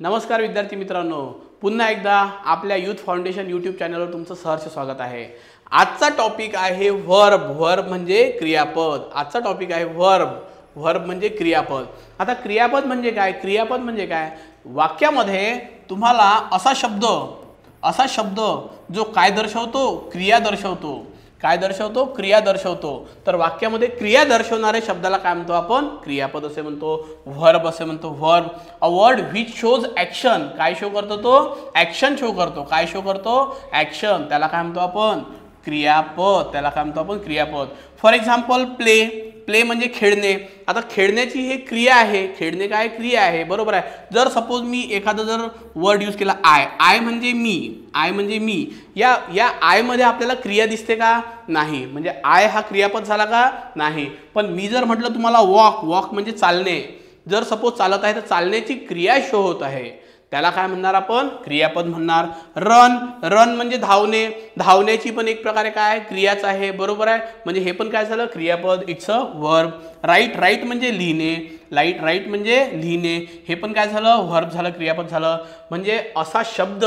नमस्कार विद्यार्थी मित्रांनो, पुन्हा एकदा आपल्या यूथ फाउंडेशन यूट्यूब चॅनलवर तुमचं सहर्ष स्वागत आहे। आजचा टॉपिक आहे वर्ब। वर्ब म्हणजे क्रियापद। आजचा टॉपिक आहे वर्ब। वर्ब म्हणजे क्रियापद। आता क्रियापद म्हणजे काय? क्रियापद म्हणजे काय? वाक्यामध्ये तुम्हाला असा शब्द जो काय दर्शवतो? क्रिया दर्शवतो। काय दर्शवतो? क्रिया दर्शवतो। तर वाक्यामध्ये क्रिया दर्शवणाऱ्या शब्दाला काय म्हणतो आपण? क्रियापद असे म्हणतो, वर्ब असे म्हणतो। Verb a word which shows action. काय शो करतो तो? ॲक्शन शो करतो। काय शो करतो? ॲक्शन। त्याला काय म्हणतो आपण? क्रियापद। त्याला काय म्हणतो आपण? क्रियापद। For example play. प्ले म्हणजे खेळणे। आता खेळण्याची हे क्रिया आहे। खेळणे काय? क्रिया आहे, बरोबर आहे। जर सपोज मी एखादा जर वर्ड यूज केला आय म्हणजे मी, आय म्हणजे मी, या आय मध्ये आपल्याला क्रिया दिसते का? नाही। म्हणजे आय हा क्रियापद झाला का? नाही। पण मी जर म्हटलं तुम्हाला वॉक, वॉक म्हणजे चालणे, जर सपोज चालत आहे तर चालण्याची क्रिया शो होत आहे, त्याला काय म्हणणार आपण? क्रियापद म्हणणार। रन, रन म्हणजे धावणे, धावण्याची पण एक प्रकारे काय? क्रियाच आहे, बरोबर आहे। म्हणजे हे पण काय झालं? क्रियापद, it's a verb. Right, right म्हणजे लिहिणे, राईट म्हणजे लिहिणे, हे पण काय झालं? वर्ब झालं, क्रियापद झालं। म्हणजे असा शब्द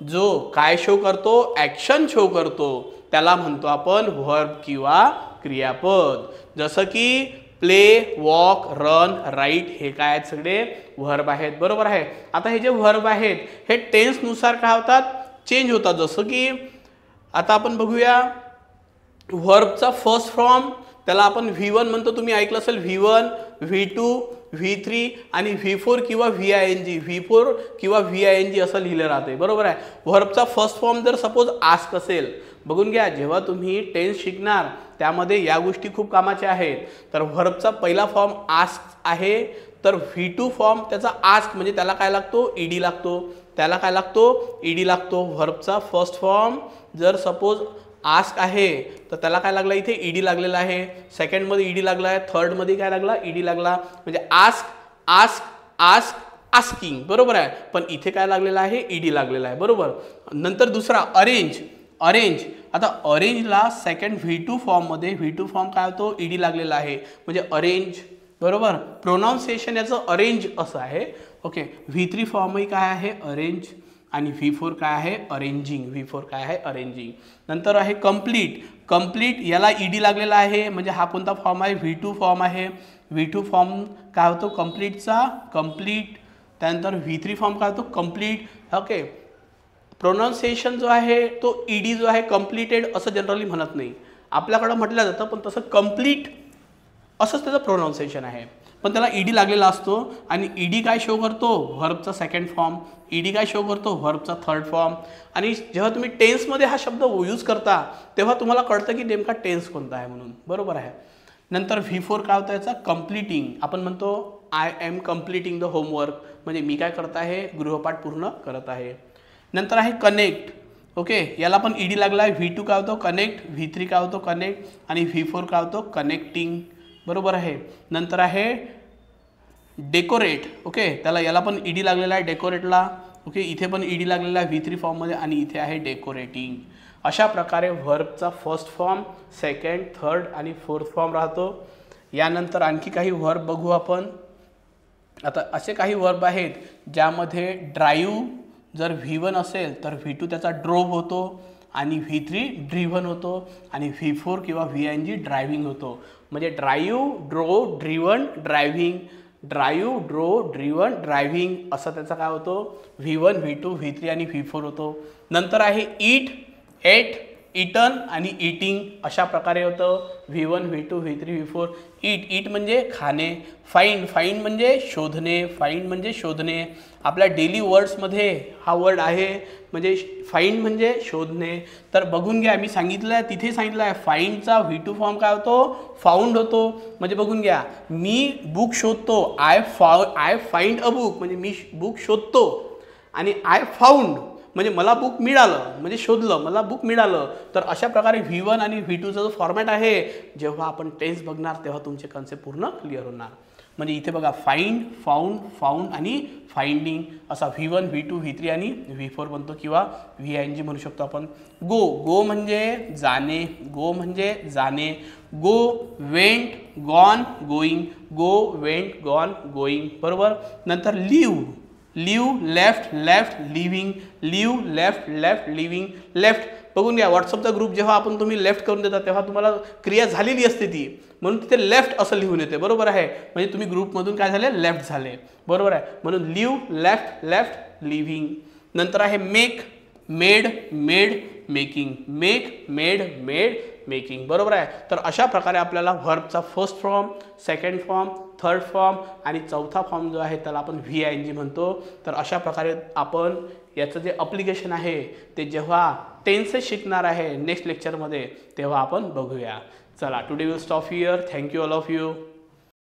जो काय शो करतो? ॲक्शन शो करतो, त्याला म्हणतो आपण वर्ब किंवा क्रियापद। जसं की प्ले, वॉक, रन, राईट हे काय आहेत? सगळे वर्ब आहेत, बरोबर आहे। आता हे जे वर्ब आहेत हे टेन्स नुसार काय होतात? चेंज होतात। जसं की आता आपण बघूया वर्बचा फर्स्ट फॉर्म, त्याला आपण V1 म्हणतो। तुम्ही ऐकलं असेल V1, V2, V3 आणि V4 किंवा VING, V4 किंवा VING असं लिहिलं राहते, बरोबर आहे। वर्बचा फर्स्ट फॉर्म जर सपोज आस्क असेल, बघून घ्या जेव्हा तुम्ही टेन्स शिकणार त्यामध्ये या गोष्टी खूप कामाच्या आहेत। तर वर्बचा पहिला फॉर्म आस्क आहे, तर V2 फॉर्म त्याचा आस्क म्हणजे त्याला काय लागतो? ईडी लागतो। त्याला काय लागतो? ईडी लागतो। वर्बचा फर्स्ट फॉर्म जर सपोज आस्क आहे तर त्याला काय लागला? इथे ईडी लागलेला आहे। सेकंड मध्ये ईडी लागला आहे, थर्ड मध्ये काय लागला? ईडी लागला। म्हणजे आस्क, आस्क, आस्क, आस्किंग, बरोबर आहे। पण इथे काय लागलेला आहे? ईडी लागलेला आहे, बरोबर। नंतर दुसरा अरेंज। अरेंज, आता अरेंजला सेकंड V2 फॉर्म मध्ये, V2 फॉर्म काय होतो? ईडी लागलेला आहे, म्हणजे अरेंज, बरोबर। प्रोनाउन्सिएशन याचं अरेंज असं आहे, ओके। V3 फॉर्मही काय आहे? अरेंज। आणि V4 काय आहे? अरेंजिंग। V4 काय आहे? अरेंजिंग। नंतर आहे कंप्लीट। कंप्लीट याला ईडी लागलेला आहे, म्हणजे हा कोणता फॉर्म आहे? V2 फॉर्म आहे। V2 फॉर्म काय होतो? कंप्लीटचा, कंप्लीट। त्यानंतर V3 फॉर्म काय होतो? Complete, okay. प्रोनाउन्सिएशन जो आहे तो ईडी जो आहे कंप्लीटेड असं जनरली म्हणत नाही, आपल्याकडं म्हटलं जातं, पण तसं कंप्लीट असंच त्याचं प्रोनाउन्सिएशन आहे, पण त्याला ईडी लागलेला असतो। आणि ईडी काय शो करतो? वर्बचा सेकंड फॉर्म। ईडी काय शो करतो? वर्बचा थर्ड फॉर्म। आणि जेव्हा तुम्ही टेन्समध्ये हा शब्द यूज करता तेव्हा तुम्हाला कळतं की नेमका टेन्स कोणता आहे म्हणून, बरोबर आहे। नंतर V4 काय होतं? याचा कंप्लीटिंग। आपण म्हणतो I am completing the homework, म्हणजे मी काय करत आहे? गृहपाठ पूर्ण करत आहे। नंतर आहे कनेक्ट, ओके। याला पण ईडी लागला आहे। V2 काय होतो? कनेक्ट। V3 काय होतो? कनेक्ट। आणि V4 काय होतो? कनेक्टिंग, बरोबर आहे। नंतर आहे डेकोरेट, ओके। त्याला याला पण ईडी लागलेला आहे, डेकोरेटला, ओके। इथे पण ईडी लागलेला आहे V3 फॉर्ममध्ये, आणि इथे आहे डेकोरेटिंग। अशा प्रकारे वर्बचा फर्स्ट फॉर्म, सेकंड, थर्ड आणि फोर्थ फॉर्म राहतो। यानंतर आणखी काही वर्ब बघू आपण। आता असे काही वर्ब आहेत ज्यामध्ये ड्राईव्ह जर V1 असेल तर V2 त्याचा ड्रोव होतो, आणि V3 ड्रिव्हन होतो, आणि V4 किंवा VING ड्रायव्हिंग होतो। म्हणजे drive, drove, driven, driving, drive, drove, driven, driving असं त्याचा काय होतो? V1, V2, V3 आणि V4 होतो। नंतर आहे ईट, एट, इटन आणि ईटिंग, अशा प्रकारे होतं V1, V2, V3, V4। ईट, ईट म्हणजे खाणे। फाइंड, फाइंड म्हणजे शोधणे, फाइंड म्हणजे शोधणे। आपल्या डेली वर्ड्समध्ये हा वर्ड आहे, म्हणजे फाइंड म्हणजे शोधणे। तर बघून घ्या, मी सांगितलं आहे, तिथे सांगितलं आहे फाइंडचा V2 फॉर्म काय होतो? फाउंड होतो। म्हणजे बघून घ्या, मी बुक शोधतो, आय फाइंड अ बुक, म्हणजे मी बुक शोधतो। आणि आय फाउंड म्हणजे मला बुक मिळालं, म्हणजे शोधलं, मला बुक मिळालं। तर अशा प्रकारे V1 आणि V2चा जो फॉर्मॅट आहे, जेव्हा आपण टेन्स बघणार तेव्हा तुमचे कन्सेप्ट पूर्ण क्लिअर होणार। म्हणजे इथे बघा फाइंड, फाउंड, फाउंड आणि फाइंडिंग असा V1, V2, V3 आणि V4 बनतो, किंवा VING म्हणू शकतो आपण। गो, गो म्हणजे जाणे, गो म्हणजे जाणे। Go, went, gone, going, go, went, gone, going, बरोबर। नंतर leave, leave left left leaving, leave left left leaving left. बघून घ्या व्हॉट्सअपचा ग्रुप जेव्हा आपण तुम्ही लेफ्ट करून देता तेव्हा तुम्हाला क्रिया झालेली असते ती, म्हणून तिथे लेफ्ट असं लिहून येते. बरोबर आहे, म्हणजे तुम्ही ग्रुपमधून काय झाले लेफ्ट झाले. बरोबर आहे, म्हणून लिव्ह लेफ्ट लेफ्ट लिव्हिंग. नंतर आहे make made made making, make made made making. बरोबर आहे. तर अशा प्रकारे आपल्याला व्हर्बचा first form, second form, third form आणि चौथा फॉर्म जो आहे त्याला आपण VING म्हणतो. तर अशा प्रकारे आपण याचं जे अप्लिकेशन आहे ते जेव्हा टेन्सेस शिकणार आहे नेक्स्ट लेक्चरमध्ये तेव्हा आपण बघूया. चला, today will stop here. Thank you all of you.